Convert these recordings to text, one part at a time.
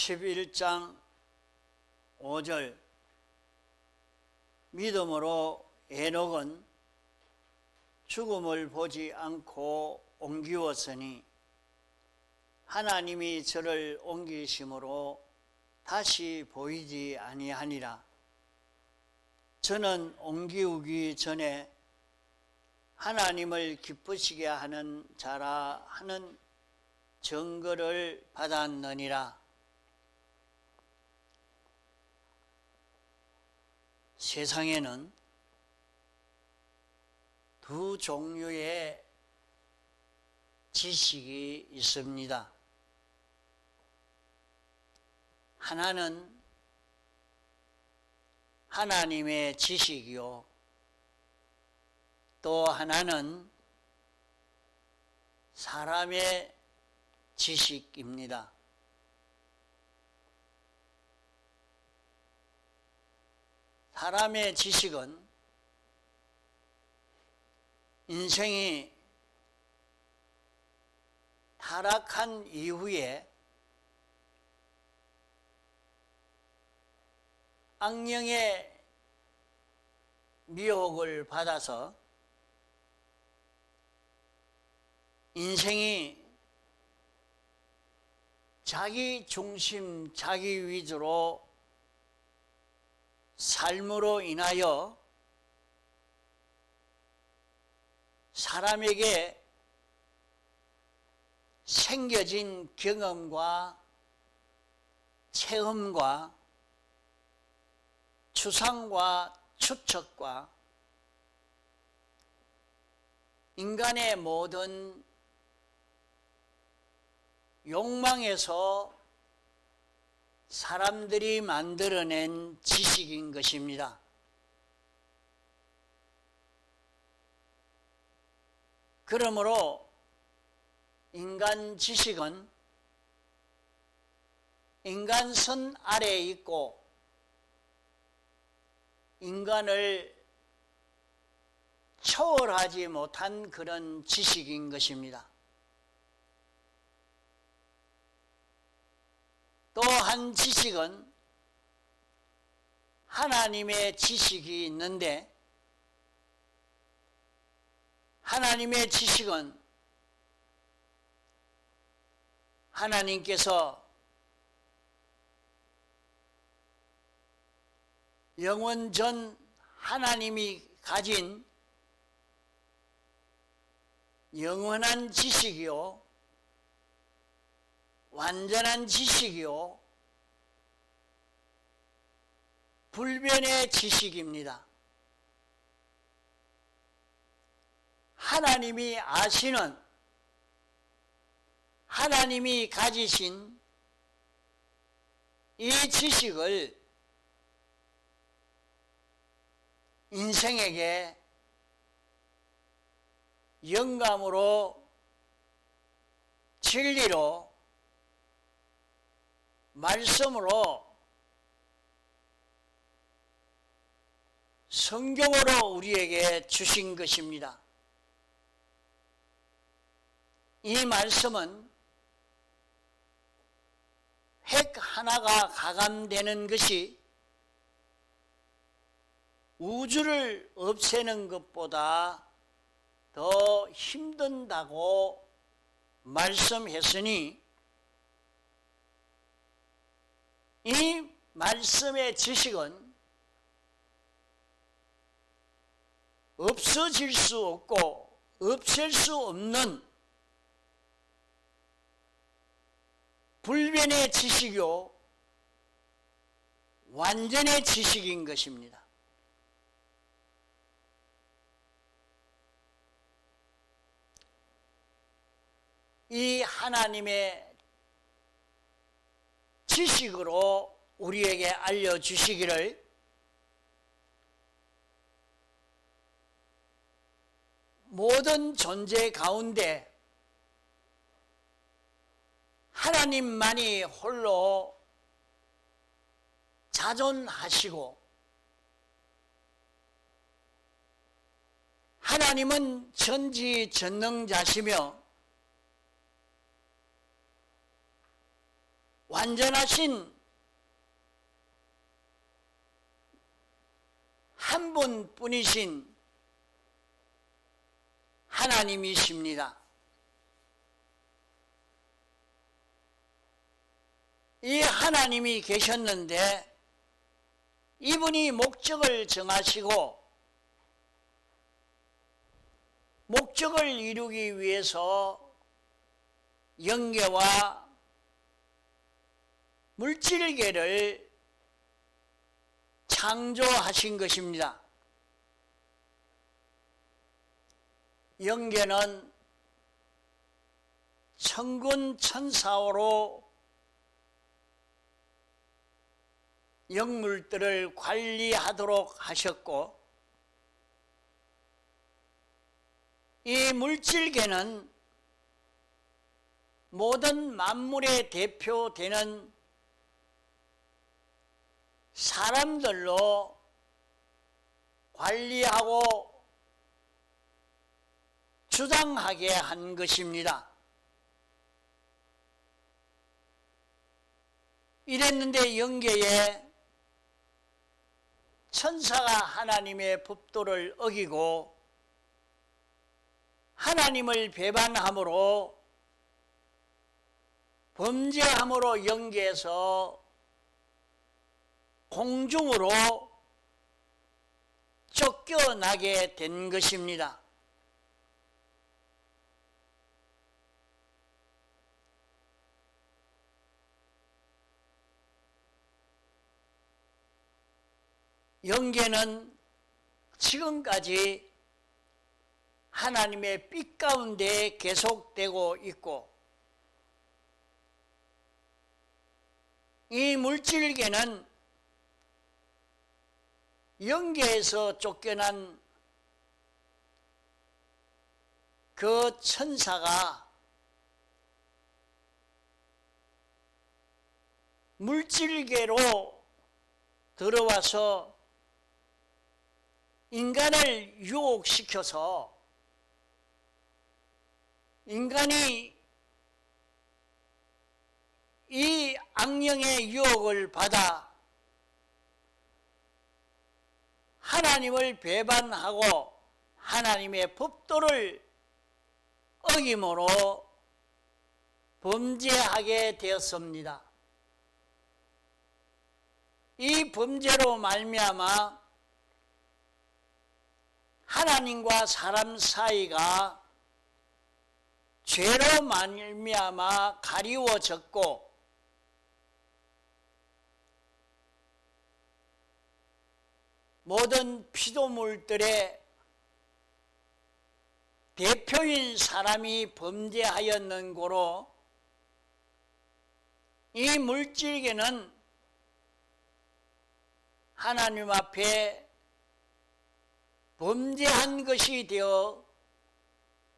11장 5절 믿음으로 에녹은 죽음을 보지 않고 옮기웠으니 하나님이 저를 옮기심으로 다시 보이지 아니하니라. 저는 옮기우기 전에 하나님을 기쁘시게 하는 자라 하는 증거를 받았느니라. 세상에는 두 종류의 지식이 있습니다. 하나는 하나님의 지식이요, 또 하나는 사람의 지식입니다. 사람의 지식은 인생이 타락한 이후에 악령의 미혹을 받아서 인생이 자기 중심, 자기 위주로 삶으로 인하여 사람에게 생겨진 경험과 체험과 추상과 추측과 인간의 모든 욕망에서 사람들이 만들어낸 지식인 것입니다. 그러므로 인간 지식은 인간 선 아래에 있고 인간을 초월하지 못한 그런 지식인 것입니다. 또 한 지식은 하나님의 지식이 있는데, 하나님의 지식은 하나님께서 영원 전 하나님이 가진 영원한 지식이요, 완전한 지식이요, 불변의 지식입니다. 하나님이 아시는, 하나님이 가지신 이 지식을 인생에게 영감으로, 진리로, 말씀으로, 성경으로 우리에게 주신 것입니다. 이 말씀은 핵 하나가 가감되는 것이 우주를 없애는 것보다 더 힘든다고 말씀했으니, 이 말씀의 지식은 없어질 수 없고 없앨 수 없는 불변의 지식이요, 완전의 지식인 것입니다. 이 하나님의 지식으로 우리에게 알려주시기를 모든 존재 가운데 하나님만이 홀로 자존하시고, 하나님은 전지전능자시며 완전하신 한 분뿐이신 하나님이십니다. 이 하나님이 계셨는데 이분이 목적을 정하시고 목적을 이루기 위해서 영계와 물질계를 창조하신 것입니다. 영계는 천군 천사로 영물들을 관리하도록 하셨고, 이 물질계는 모든 만물의 대표되는 사람들로 관리하고 주장하게 한 것입니다. 이랬는데 영계에 천사가 하나님의 법도를 어기고 하나님을 배반함으로 범죄함으로 영계에서 공중으로 쫓겨나게 된 것입니다. 영계는 지금까지 하나님의 빛 가운데 계속되고 있고, 이 물질계는 영계에서 쫓겨난 그 천사가 물질계로 들어와서 인간을 유혹시켜서 인간이 이 악령의 유혹을 받아 하나님을 배반하고 하나님의 법도를 어김으로 범죄하게 되었습니다. 이 범죄로 말미암아 하나님과 사람 사이가 죄로 말미암아 가리워졌고, 모든 피조물들의 대표인 사람이 범죄하였는 고로 이 물질계는 하나님 앞에 범죄한 것이 되어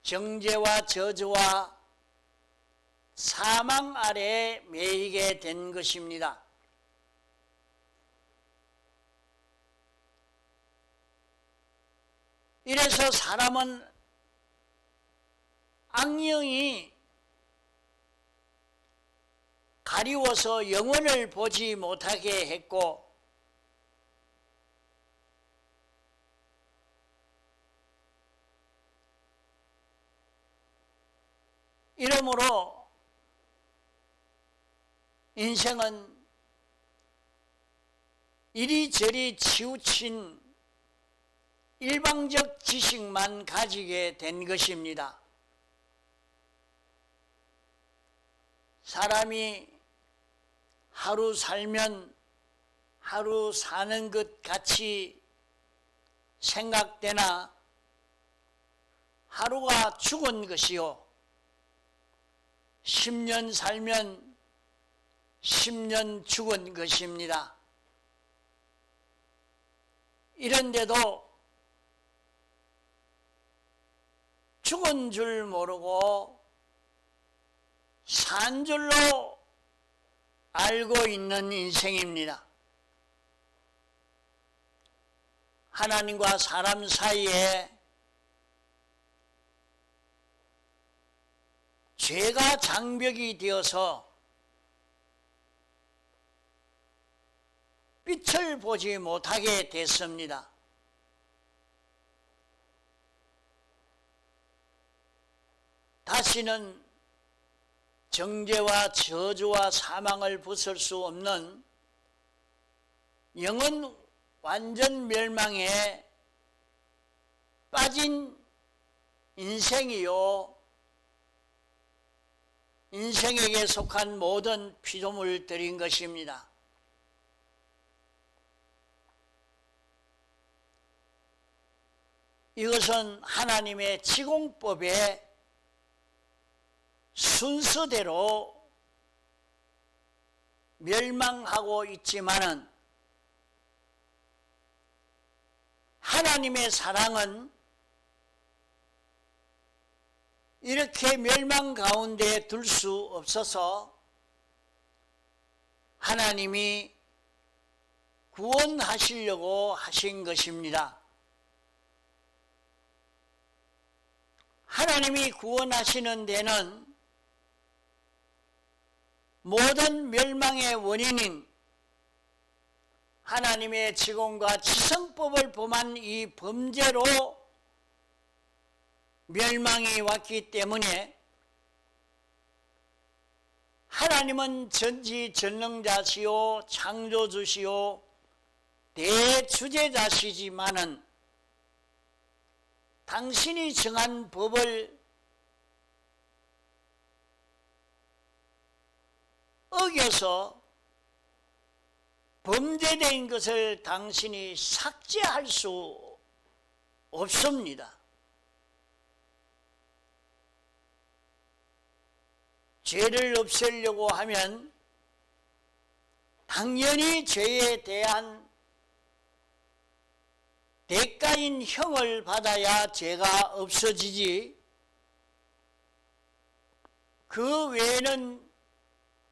정죄와 저주와 사망 아래에 매이게 된 것입니다. 이래서 사람은 악령이 가리워서 영혼을 보지 못하게 했고, 이러므로 인생은 이리저리 치우친 일방적 지식만 가지게 된 것입니다. 사람이 하루 살면 하루 사는 것 같이 생각되나 하루가 죽은 것이요, 10년 살면 10년 죽은 것입니다. 이런데도 죽은 줄 모르고 산 줄로 알고 있는 인생입니다. 하나님과 사람 사이에 죄가 장벽이 되어서 빛을 보지 못하게 됐습니다. 다시는 정죄와 저주와 사망을 벗을 수 없는 영혼 완전 멸망에 빠진 인생이요, 인생에게 속한 모든 피조물들인 것입니다. 이것은 하나님의 지공법의 순서대로 멸망하고 있지만은 하나님의 사랑은 이렇게 멸망 가운데 둘 수 없어서 하나님이 구원하시려고 하신 것입니다. 하나님이 구원하시는 데는 모든 멸망의 원인인 하나님의 지공과 지성법을 범한 이 범죄로 멸망이 왔기 때문에 하나님은 전지전능자시요 창조주시요 대주제자시지만은 당신이 정한 법을 어겨서 범죄된 것을 당신이 삭제할 수 없습니다. 죄를 없애려고 하면 당연히 죄에 대한 대가인 형을 받아야 죄가 없어지지, 그 외에는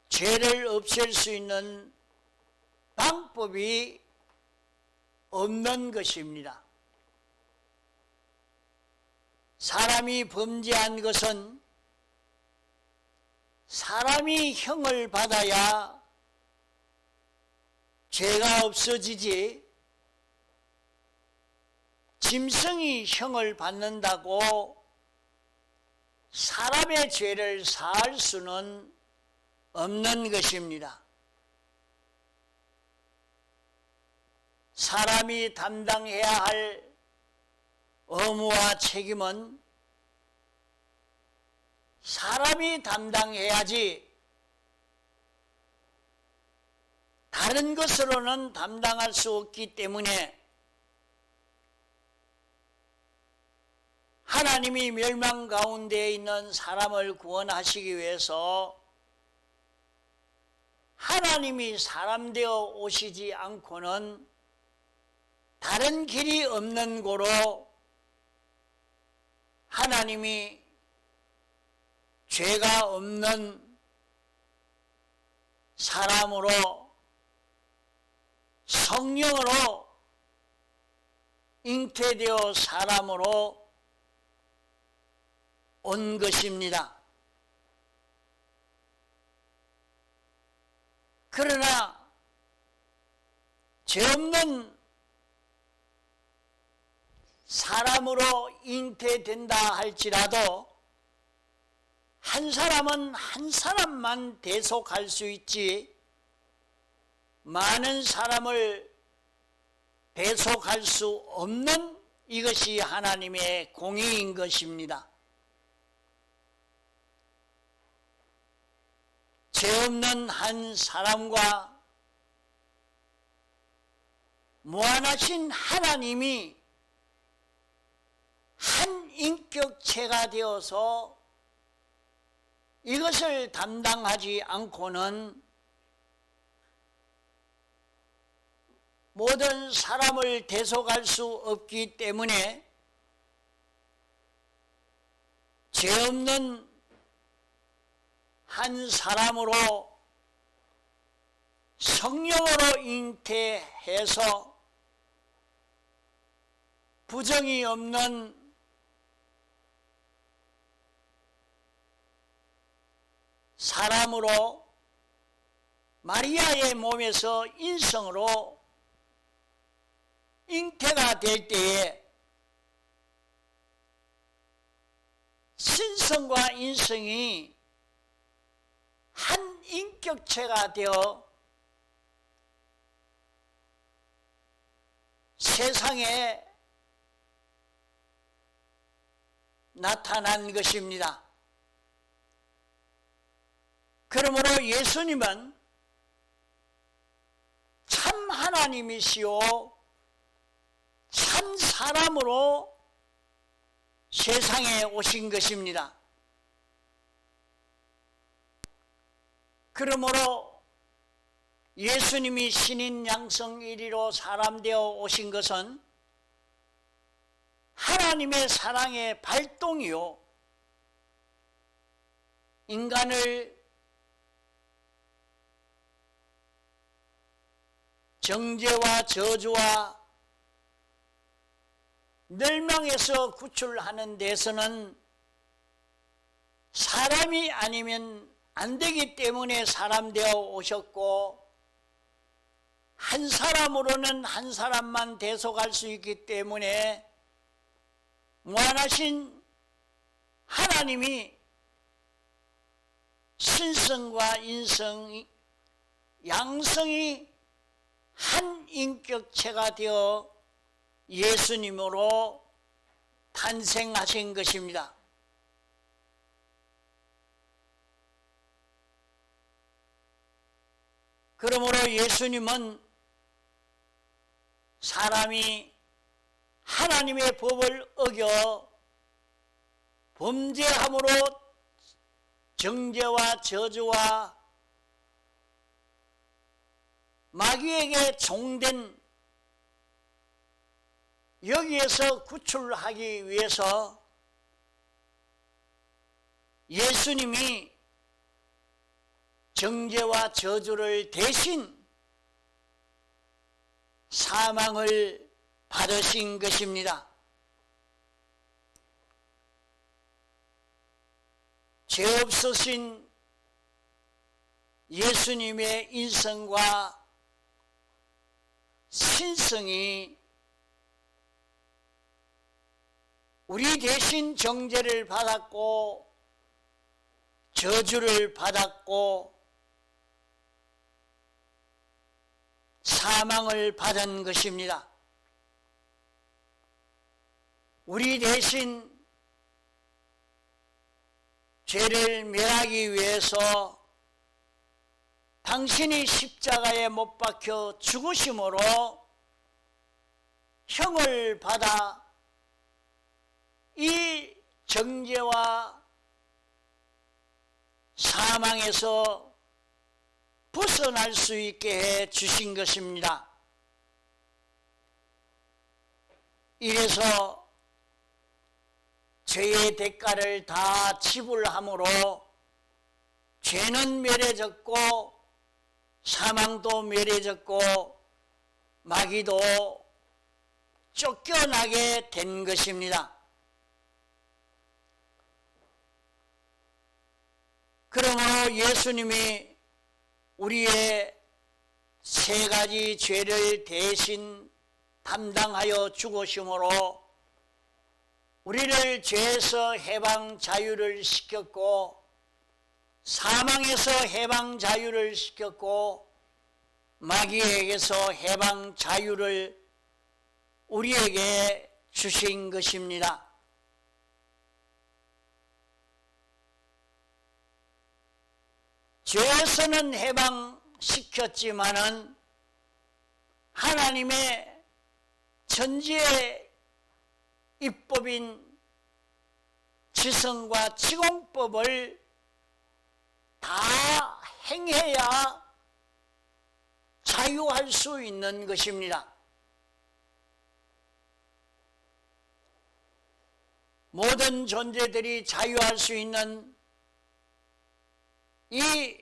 죄를 없앨 수 있는 방법이 없는 것입니다. 사람이 범죄한 것은 사람이 형을 받아야 죄가 없어지지, 짐승이 형을 받는다고 사람의 죄를 사할 수는 없는 것입니다. 사람이 담당해야 할 의무와 책임은 사람이 담당해야지 다른 것으로는 담당할 수 없기 때문에 하나님이 멸망 가운데 있는 사람을 구원하시기 위해서 하나님이 사람 되어 오시지 않고는 다른 길이 없는 고로 하나님이 죄가 없는 사람으로 성령으로 잉태되어 사람으로 온 것입니다. 그러나 죄 없는 사람으로 잉태된다 할지라도 한 사람은 한 사람만 대속할 수 있지 많은 사람을 대속할 수 없는 이것이 하나님의 공의인 것입니다. 죄 없는 한 사람과 무한하신 하나님이 한 인격체가 되어서 이것을 담당하지 않고는 모든 사람을 대속할 수 없기 때문에 죄 없는 한 사람으로 성령으로 잉태해서 부정이 없는 사람으로 마리아의 몸에서 인성으로 잉태가 될 때에 신성과 인성이 한 인격체가 되어 세상에 나타난 것입니다. 그러므로 예수님은 참 하나님이시요 참 사람으로 세상에 오신 것입니다. 그러므로 예수님이 신인 양성 1위로 사람 되어 오신 것은 하나님의 사랑의 발동이요 인간을 정죄와 저주와 멸망에서 구출하는 데서는 사람이 아니면 안 되기 때문에 사람 되어 오셨고, 한 사람으로는 한 사람만 대속할 수 있기 때문에 무한하신 하나님이 신성과 인성, 양성이 한 인격체가 되어 예수님으로 탄생하신 것입니다. 그러므로 예수님은 사람이 하나님의 법을 어겨 범죄함으로 정죄와 저주와 마귀에게 종된 여기에서 구출하기 위해서 예수님이 정죄와 저주를 대신 사망을 받으신 것입니다. 죄 없으신 예수님의 인성과 신성이 우리 대신 정죄를 받았고 저주를 받았고 사망을 받은 것입니다. 우리 대신 죄를 멸하기 위해서 당신이 십자가에 못 박혀 죽으심으로 형을 받아 이 정죄와 사망에서 벗어날 수 있게 해 주신 것입니다. 이래서 죄의 대가를 다 지불함으로 죄는 멸해졌고 사망도 멸해졌고 마귀도 쫓겨나게 된 것입니다. 그러므로 예수님이 우리의 세 가지 죄를 대신 담당하여 죽으심으로 우리를 죄에서 해방 자유를 시켰고 사망에서 해방 자유를 시켰고 마귀에게서 해방 자유를 우리에게 주신 것입니다. 죄에서는 해방시켰지만은 하나님의 천지의 입법인 지성과 지공법을 다 행해야 자유할 수 있는 것입니다. 모든 존재들이 자유할 수 있는 이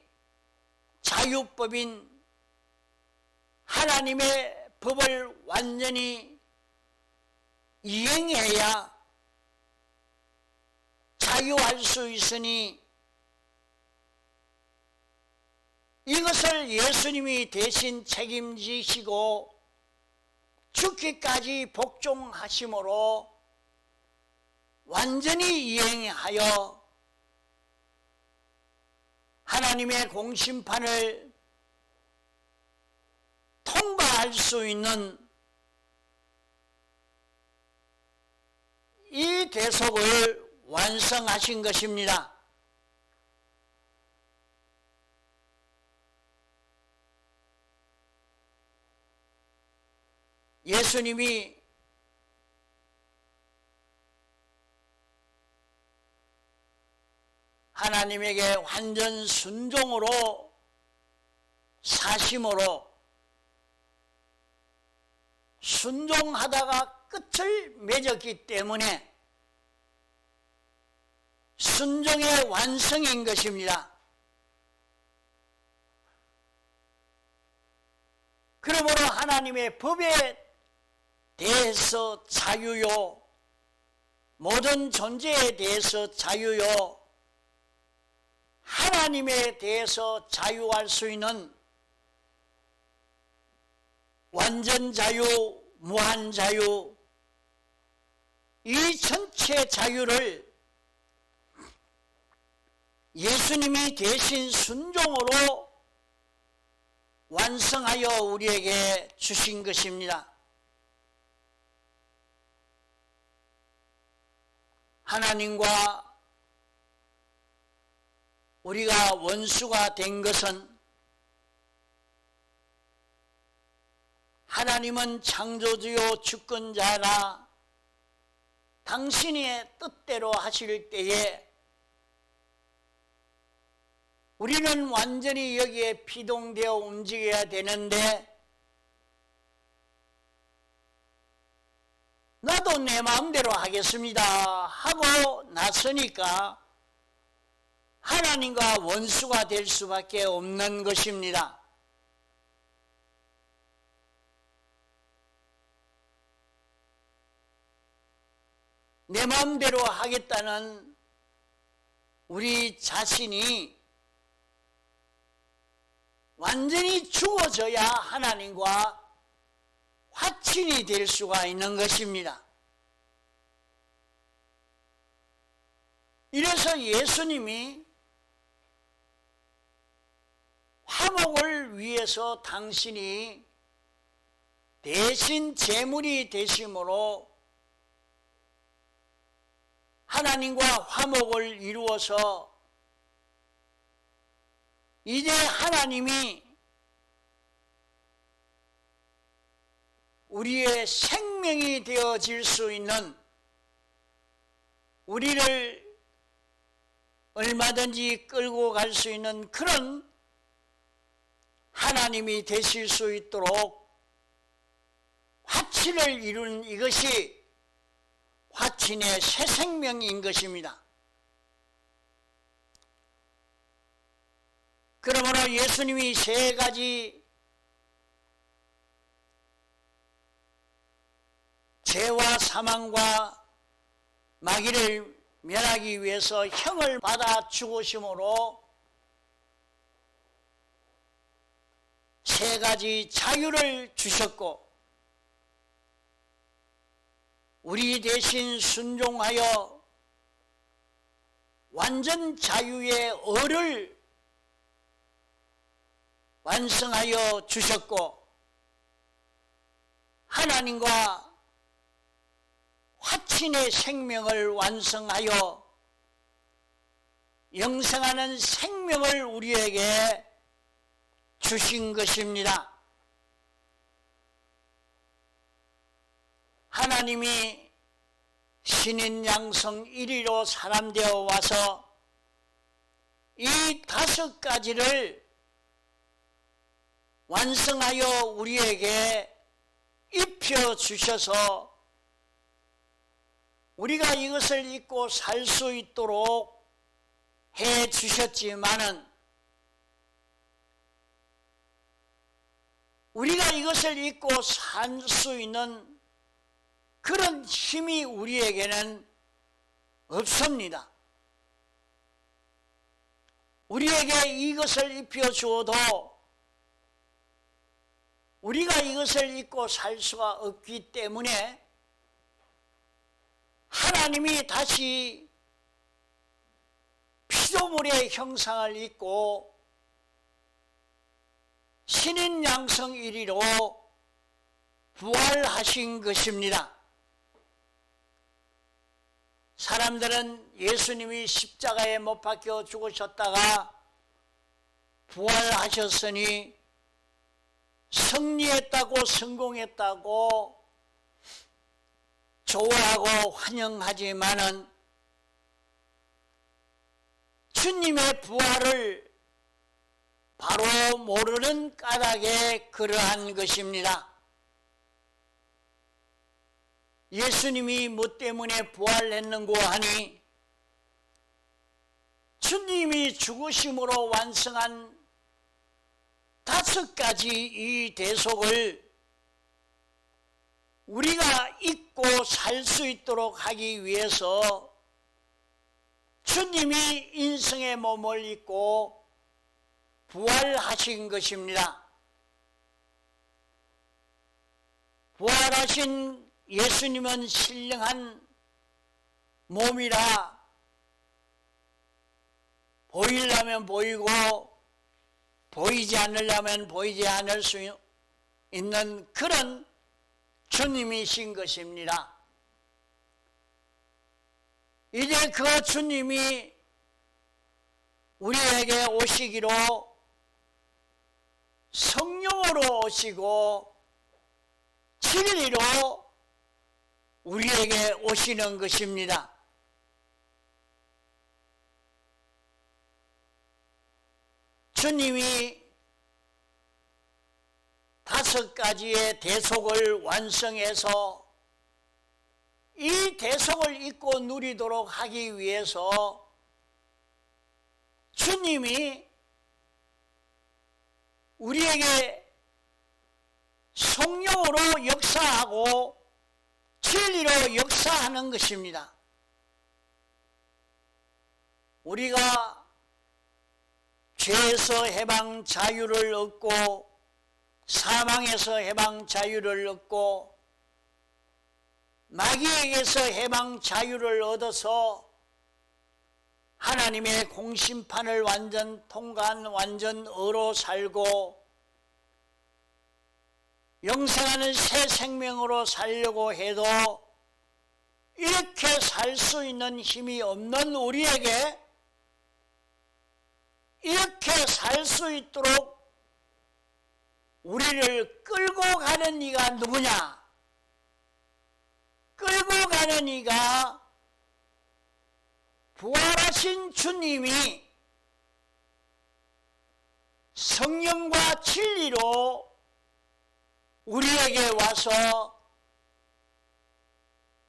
자유법인 하나님의 법을 완전히 이행해야 자유할 수 있으니 이것을 예수님이 대신 책임지시고 죽기까지 복종하심으로 완전히 이행하여 하나님의 공심판을 통과할 수 있는 이 대속을 완성하신 것입니다. 예수님이 하나님에게 완전 순종으로 사심으로 순종하다가 끝을 맺었기 때문에 순종의 완성인 것입니다. 그러므로 하나님의 법에 대해서 자유요, 모든 존재에 대해서 자유요, 하나님에 대해서 자유할 수 있는 완전 자유, 무한 자유, 이 전체 자유를 예수님이 대신 순종으로 완성하여 우리에게 주신 것입니다. 하나님과 우리가 원수가 된 것은 하나님은 창조주요 주권자라 당신의 뜻대로 하실 때에 우리는 완전히 여기에 피동되어 움직여야 되는데 나도 내 마음대로 하겠습니다 하고 나서니까 하나님과 원수가 될 수밖에 없는 것입니다. 내 마음대로 하겠다는 우리 자신이 완전히 죽어져야 하나님과 화친이 될 수가 있는 것입니다. 이래서 예수님이 화목을 위해서 당신이 대신 제물이 되심으로 하나님과 화목을 이루어서 이제 하나님이 우리의 생명이 되어질 수 있는, 우리를 얼마든지 끌고 갈 수 있는 그런 하나님이 되실 수 있도록 화친을 이룬 이것이 화친의 새 생명인 것입니다. 그러므로 예수님이 세 가지 죄와 사망과 마귀를 면하기 위해서 형을 받아 죽으심으로 세 가지 자유를 주셨고 우리 대신 순종하여 완전 자유의 을을 완성하여 주셨고 하나님과 화친의 생명을 완성하여 영생하는 생명을 우리에게 주신 것입니다. 하나님이 신인 양성 1위로 사람 되어 와서 이 5가지를 완성하여 우리에게 입혀 주셔서 우리가 이것을 잊고 살 수 있도록 해 주셨지만은 우리가 이것을 잊고 살 수 있는 그런 힘이 우리에게는 없습니다. 우리에게 이것을 입혀 주어도 우리가 이것을 잊고 살 수가 없기 때문에 하나님이 다시 피조물의 형상을 입고 신인 양성 1위로 부활하신 것입니다. 사람들은 예수님이 십자가에 못 박혀 죽으셨다가 부활하셨으니 승리했다고 성공했다고 좋아하고 환영하지만은 주님의 부활을 바로 모르는 까닭에 그러한 것입니다. 예수님이 뭐 때문에 부활했는고 하니 주님이 죽으심으로 완성한 5가지 이 대속을 우리가 잊고 살 수 있도록 하기 위해서 주님이 인성의 몸을 입고 부활하신 것입니다. 부활하신 예수님은 신령한 몸이라 보이려면 보이고 보이지 않으려면 보이지 않을 수 있는 그런 주님이신 것입니다. 이제 그 주님이 우리에게 오시기로 성령으로 오시고 진리로 우리에게 오시는 것입니다. 주님이 5가지의 대속을 완성해서 이 대속을 잊고 누리도록 하기 위해서 주님이 우리에게 성령으로 역사하고 진리로 역사하는 것입니다. 우리가 죄에서 해방 자유를 얻고 사망에서 해방 자유를 얻고 마귀에게서 해방 자유를 얻어서 하나님의 공심판을 완전 통과한 완전 의로 살고 영생하는 새 생명으로 살려고 해도 이렇게 살 수 있는 힘이 없는 우리에게 이렇게 살 수 있도록 우리를 끌고 가는 이가 누구냐? 끌고 가는 이가 부활하신 주님이 성령과 진리로 우리에게 와서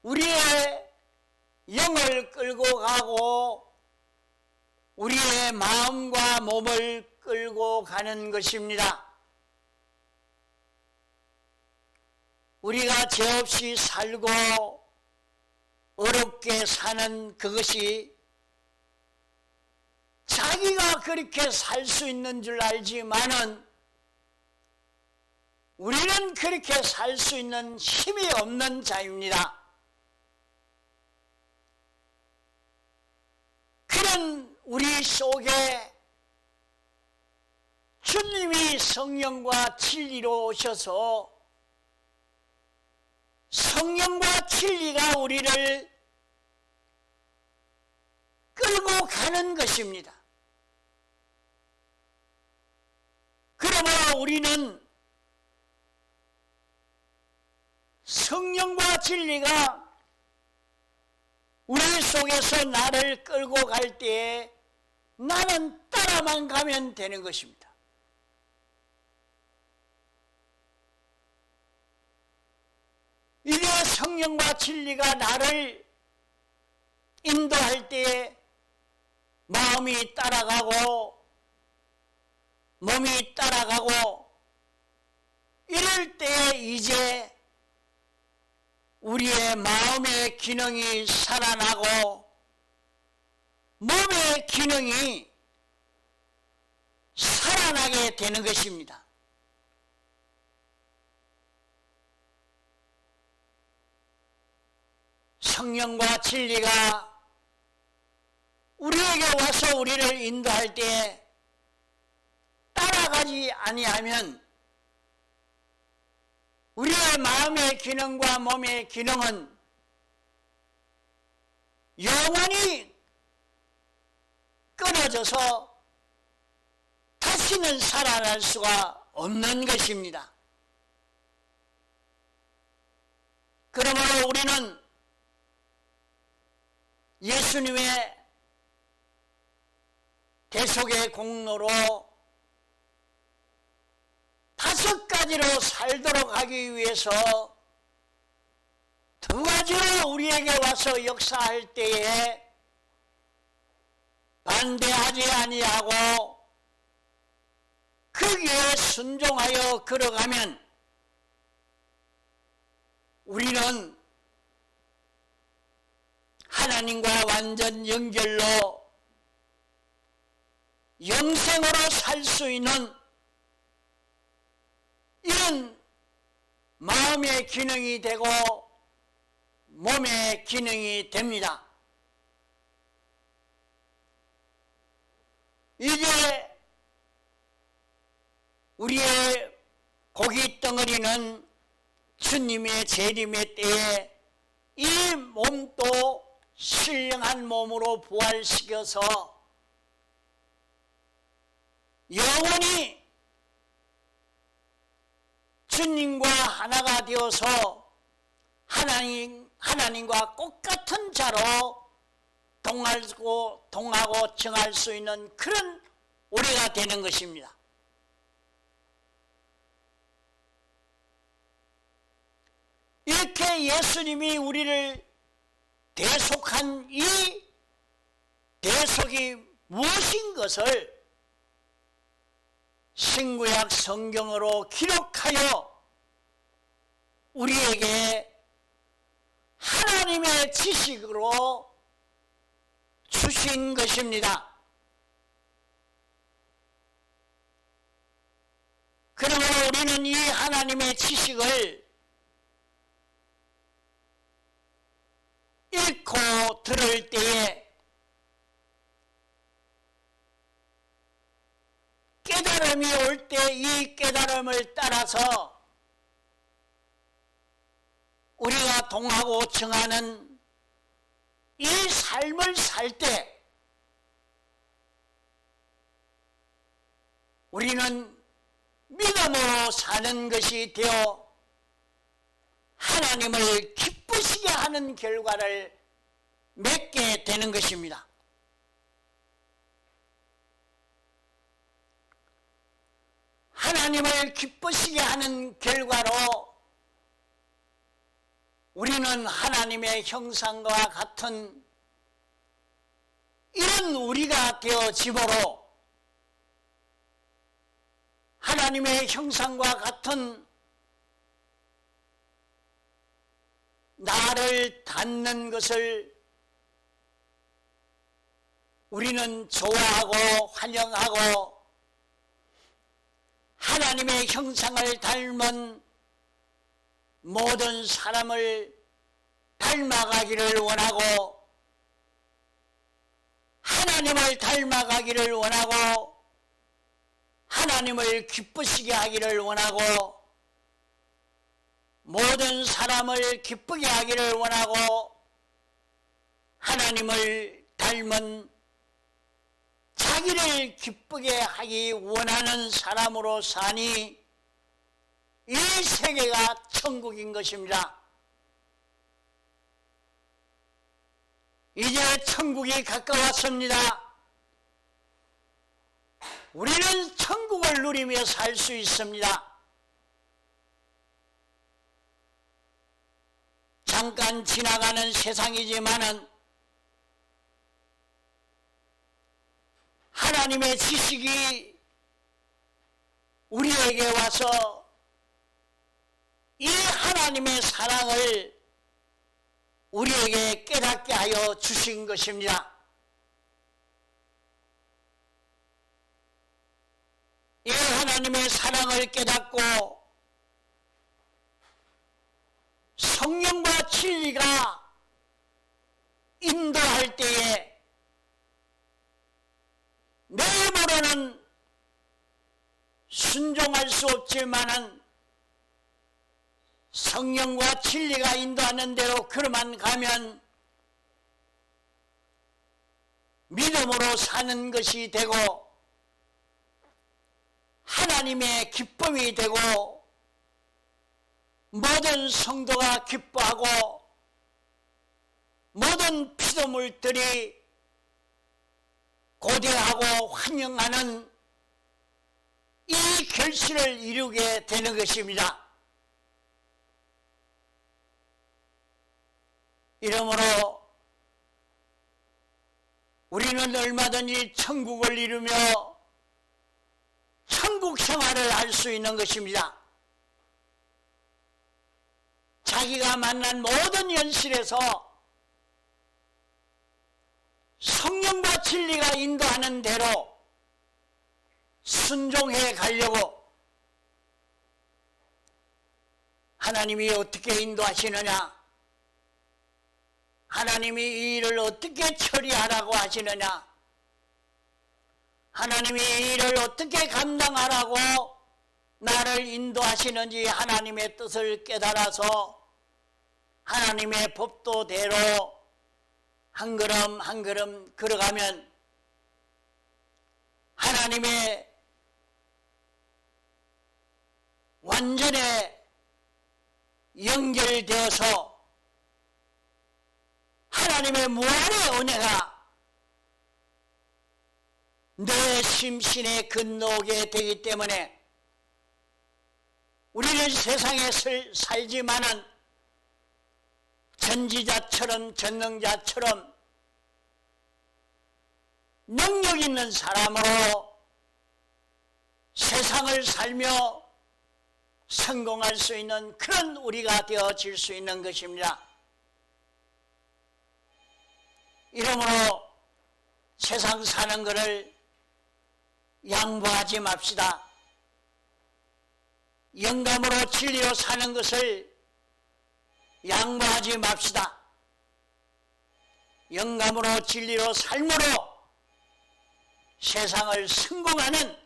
우리의 영을 끌고 가고 우리의 마음과 몸을 끌고 가는 것입니다. 우리가 죄 없이 살고 어렵게 사는 그것이 자기가 그렇게 살 수 있는 줄 알지만은 우리는 그렇게 살 수 있는 힘이 없는 자입니다. 그런 우리 속에 주님이 성령과 진리로 오셔서 성령과 진리가 우리를 끌고 가는 것입니다. 그러므로 우리는 성령과 진리가 우리 속에서 나를 끌고 갈 때에 나는 따라만 가면 되는 것입니다. 이게 성령과 진리가 나를 인도할 때에 마음이 따라가고 몸이 따라가고 이럴 때에 이제 우리의 마음의 기능이 살아나고 몸의 기능이 살아나게 되는 것입니다. 성령과 진리가 우리에게 와서 우리를 인도할 때 따라가지 아니하면 우리의 마음의 기능과 몸의 기능은 영원히 끊어져서 다시는 살아날 수가 없는 것입니다. 그러므로 우리는 예수님의 대속의 공로로 5가지로 살도록 하기 위해서 2가지로 우리에게 와서 역사할 때에 반대하지 아니하고 거기에 순종하여 걸어가면 우리는 하나님과 완전 연결로 영생으로 살 수 있는 이런 마음의 기능이 되고 몸의 기능이 됩니다. 이제 우리의 고기 덩어리는 주님의 재림의 때에 이 몸도 신령한 몸으로 부활시켜서 영원히 주님과 하나가 되어서 하나님과 똑같은 자로 동하고 정할 수 있는 그런 우리가 되는 것입니다. 이렇게 예수님이 우리를 대속한 이 대속이 무엇인 것을 신구약 성경으로 기록하여 우리에게 하나님의 지식으로 주신 것입니다. 그러므로 우리는 이 하나님의 지식을 읽고 들을 때에 깨달음이 올 때 이 깨달음을 따라서 우리가 동하고 정하는 이 삶을 살 때 우리는 믿음으로 사는 것이 되어 하나님을 기쁘시게 하는 결과를 맺게 되는 것입니다. 하나님을 기쁘시게 하는 결과로 우리는 하나님의 형상과 같은 이런 우리가 되어지므로 하나님의 형상과 같은 나를 닮는 것을 우리는 좋아하고 환영하고 하나님의 형상을 닮은 모든 사람을 닮아가기를 원하고 하나님을 닮아가기를 원하고 하나님을 기쁘시게 하기를 원하고 모든 사람을 기쁘게 하기를 원하고 하나님을 닮은 자기를 기쁘게 하기 원하는 사람으로 사니 이 세계가 천국인 것입니다. 이제 천국이 가까웠습니다. 우리는 천국을 누리며 살 수 있습니다. 잠깐 지나가는 세상이지만은 하나님의 지식이 우리에게 와서 이 하나님의 사랑을 우리에게 깨닫게 하여 주신 것입니다. 이 하나님의 사랑을 깨닫고 성령과 진리가 마음으로는 순종할 수 없지만은 성령과 진리가 인도하는 대로 그로만 가면 믿음으로 사는 것이 되고 하나님의 기쁨이 되고 모든 성도가 기뻐하고 모든 피조물들이 고대하고 환영하는 이 결실을 이루게 되는 것입니다. 이러므로 우리는 얼마든지 천국을 이루며 천국 생활을 할 수 있는 것입니다. 자기가 만난 모든 현실에서 성령과 진리가 인도하는 대로 순종해 가려고 하나님이 어떻게 인도하시느냐, 하나님이 이 일을 어떻게 처리하라고 하시느냐, 하나님이 이 일을 어떻게 감당하라고 나를 인도하시는지 하나님의 뜻을 깨달아서 하나님의 법도대로 한 걸음 한 걸음 걸어가면 하나님의 완전에 연결되어서 하나님의 무한의 은혜가 내 심신에 건너오게 되기 때문에 우리는 세상에 살지만은 전지자처럼 전능자처럼 능력 있는 사람으로 세상을 살며 성공할 수 있는 그런 우리가 되어질 수 있는 것입니다. 이러므로 세상 사는 것을 양보하지 맙시다. 영감으로 진리로 사는 것을 양보하지 맙시다. 영감으로 진리로 삶으로 세상을 성공하는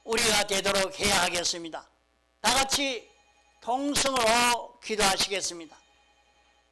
우리가 되도록 해야 하겠습니다. 다 같이 통성으로 기도하시겠습니다.